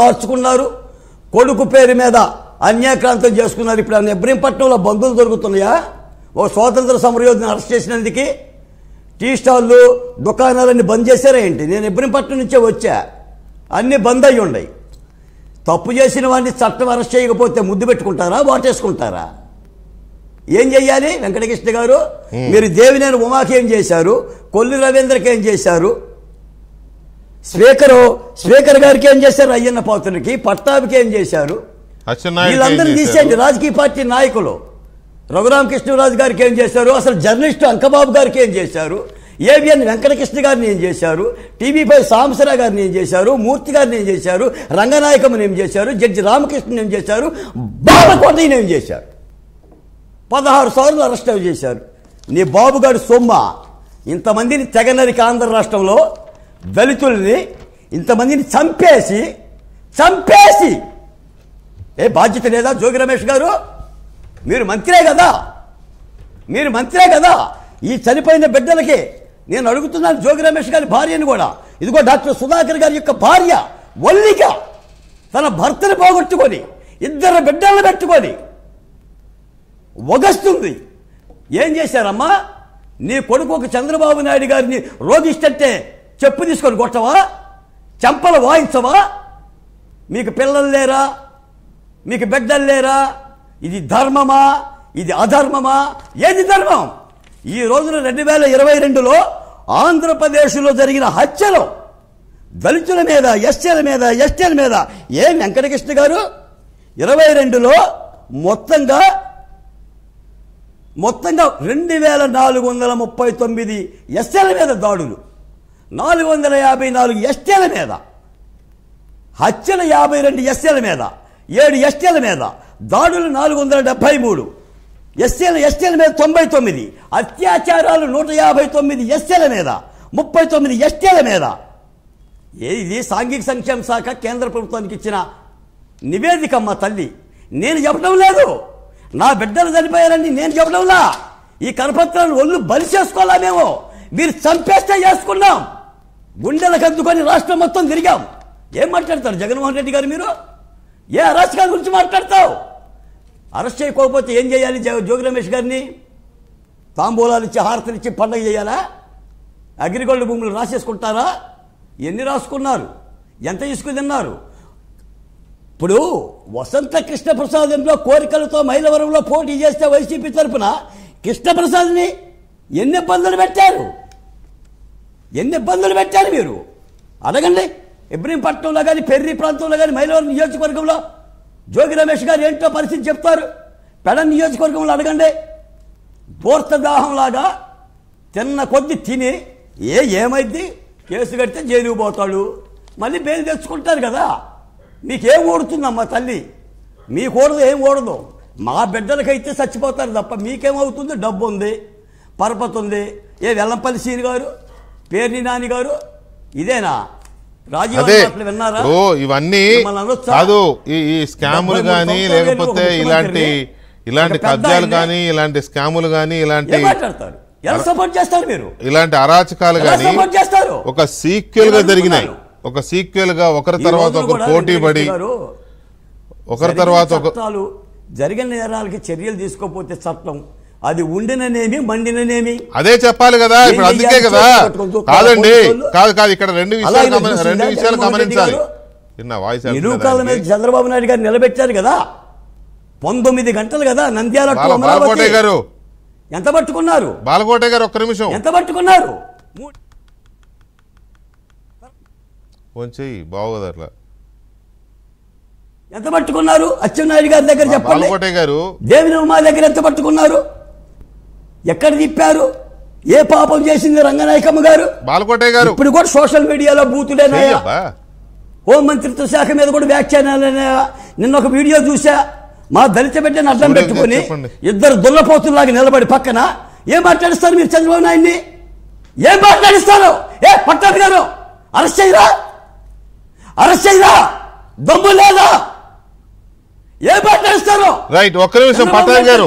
మార్చుకున్నారు, కొడుకు పేరు మీద అన్యాక్రాంతం చేసుకున్నారు. ఇప్పుడు ఇబ్రహీంపట్నంలో బంధువులు దొరుకుతున్నాయా? ఓ స్వాతంత్ర సమరయోధుని అరెస్ట్ చేసినందుకు టీ స్టాళ్ళు దుకాణాలన్నీ బంద్ చేశారా ఏంటి? నేను ఇబ్రహీంపట్నం నుంచే వచ్చా, అన్నీ బంద్ అయ్యి ఉన్నాయి. తప్పు చేసిన వాడిని చట్టం అరెస్ట్ చేయకపోతే ముద్దు పెట్టుకుంటారా, వాటేసుకుంటారా? ఏం చెయ్యాలి? వెంకటకృష్ణ గారు, మీరు దేవినేని ఉమాకి ఏం చేశారు, కొల్లి రవీంద్రకి ఏం చేశారు, స్పీకర్ గారికి ఏం చేశారు, అయ్యన్న పాత్రుడికి, పట్టాభికి ఏం చేశారు? వీళ్ళందరినీ తీసేయండి. రాజకీయ పార్టీ నాయకులు రఘురామకృష్ణరాజు గారికి ఏం చేశారు, అసలు జర్నలిస్టు అంకబాబు గారికి ఏం చేశారు, ఏవిఎన్ వెంకటకృష్ణ గారిని ఏం చేశారు, టీవీ5 సాంబశివరావు గారిని ఏం చేశారు, మూర్తి గారిని ఏం చేశారు, రంగనాయకమ్మని ఏం చేశారు, జడ్జి రామకృష్ణని ఏం చేశారు, బాలకోటని ఏం చేశారు? 16 సార్లు అరెస్ట్ చేశారు. నీ బాబుగాడు సొమ్మ ఇంతమందిని తెగనరికి ఆంధ్ర రాష్ట్రంలో దళితుల్ని ఇంతమందిని చంపేసి ఏ బాధ్యత లేదా? జోగి రమేష్ గారు, మీరు మంత్రే కదా, ఈ చనిపోయిన బిడ్డలకి నేను అడుగుతున్నాను. జోగి రమేష్ గారి భార్యని కూడా, ఇదిగో డాక్టర్ సుధాకర్ గారి యొక్క భార్య వల్లిక తన భర్తను పోగొట్టుకొని 2 బిడ్డలను పెట్టుకొని వగస్తుంది. ఏం చేశారమ్మా? నీ కొడుకు ఒక చంద్రబాబు నాయుడు గారిని రోగిస్తే చెప్పు తీసుకొని కొట్టవా, చెంపలు వాయించవా? మీకు పిల్లలు లేరా, మీకు బిడ్డలు లేరా? ఇది ధర్మమా, ఇది అధర్మమా? ఏది ధర్మం? ఈ రోజున 2022లో ఆంధ్రప్రదేశ్లో జరిగిన హత్యలో దళితుల మీద, ఎస్టీల మీద ఏం వెంకటకృష్ణ గారు 22లో మొత్తంగా 2439 ఎస్టీల మీద దాడులు, 454 ఎస్టీల మీద హత్యలు, 52 ఎస్టీల మీద, 7 ఎస్టీల మీద దాడులు 473, ఎస్టీల మీద 99, అత్యాచారాలు 159 ఎస్టీల మీద, 39 ఎస్టీల మీద. ఇది సాంఘిక సంక్షేమ శాఖ కేంద్ర ప్రభుత్వానికి ఇచ్చిన నివేదికమ్మ తల్లి. నేను చెప్పడం లేదు, నా బిడ్డలు చనిపోయారని నేను చెప్పడంలా. ఈ కరపత్రాలు ఒళ్ళు బలి చేసుకోవాలా? మేము మీరు చంపేస్తే చేసుకున్నాం, గుండెలకు అందుకొని రాష్ట్రం మొత్తం తిరిగాం. ఏం మాట్లాడతారు జగన్మోహన్ రెడ్డి గారు? మీరు ఏ అరాచకాల గురించి మాట్లాడతావు? అరెస్ట్ చేయకపోతే ఏం చేయాలి? జోగి రమేష్ గారిని తాంబూలాలు ఇచ్చి, హారతలు ఇచ్చి పండగ చేయాలా? అగ్రిగోల్డ్ భూములు రాసేసుకుంటారా? ఎన్ని రాసుకున్నారు? ఎంత ఇసుకు తిన్నారు? ఇప్పుడు వసంత కృష్ణప్రసాదంలో కోరికలతో మైలవరంలో పోటీ చేస్తే వైసీపీ తరఫున కృష్ణప్రసాద్ని ఎన్ని ఇబ్బందులు పెట్టారు మీరు? అడగండి. ఇబ్రహీంపట్నంలో కానీ, పెర్రి ప్రాంతంలో కానీ, మైలవరం నియోజకవర్గంలో జోగి రమేష్ గారు ఏంటో పరిస్థితి చెప్తారు. పెడ నియోజకవర్గంలో అడగండి. పూర్తదాహంలాగా తిన్న కొద్ది తిని ఏమైంది? కేసు కడితే జైలుకు పోతాడు, మళ్ళీ బెయిల్ తెచ్చుకుంటారు కదా. మీకేం ఓడుతుందమ్మా తల్లి? మీకు ఓడదు, ఏం ఓడదు. మా బిడ్డలకైతే చచ్చిపోతారు తప్ప మీకేమవుతుంది? డబ్బు ఉంది, పరపతి ఉంది. ఏ వెల్లంపల్లి సీని గారు, పేర్ని నాని గారు, ఇదేనా రాజీవ్ విన్నారా? ఇవన్నీ కాదు. ఈ స్కాములు కానీ, లేకపోతే ఇలాంటి కబ్జాలు కానీ, ఇలాంటి స్కాములు కానీ, ఇలాంటి మాట్లాడతారు. ఎలా సపోర్ట్ చేస్తారు మీరు? ఇలాంటి అరాచకాలు కానీ ఒక సీక్వెల్ గా జరిగినాయి. ఒక సీక్వెల్ గా ఒకరి తర్వాత ఒకరు పోటీ పడి, ఒకరి తర్వాత చట్టాలు జరిగిన నేరాలకి చర్యలు తీసుకోకపోతే చట్టం అది ఉండిననేమి మండిననేమి అదే చెప్పాలి కదా. ఇప్పుడు అందుకే కదా. కాదండి, కాదు ఇక్కడ రెండు విషయాలు గమనించాలి. ఇరుకాల మీద చంద్రబాబు నాయుడు గారు నిలబెట్టారు కదా, 19 గంటలు కదా నంద్యాల గారు. ఎంత పట్టుకున్నారు? బాలకోట గారు ఒక్క నిమిషం. ఎంత పట్టుకున్నారు? బాగోదు అట్లా. ఎంత పట్టుకున్నారు? అచ్చెన్నాయుడు గారి దగ్గర చెప్పండి. బాలకోట గారు దేవిని ఉమా దగ్గర ఎంత పట్టుకున్నారు? ఎక్కడ తిప్పారు? ఏ పాపం చేసింది రంగనాయకమ్మ గారు? బాలకోట గారు ఇప్పుడు కూడా సోషల్ మీడియాలో బూతులేనాయా? హోం మంత్రిత్వ శాఖ మీద కూడా వ్యాఖ్యానాలనే. నిన్న ఒక వీడియో చూసా, మా దళిత బిడ్డను అడ్డం పెట్టుకుని 2 దుల్లపోతుల్లాగా నిలబడి పక్కన ఏం మాట్లాడిస్తారు మీరు చంద్రబాబు నాయుడిని? ఏం మాట్లాడిస్తారు? ఏ పట్టాభి గారు అరెస్ట్ చేయరా? దమ్ము లేదా? ఏం మాట్లాడిస్తారు? రైట్, ఒక్క నిమిషం పట్టాభి గారు.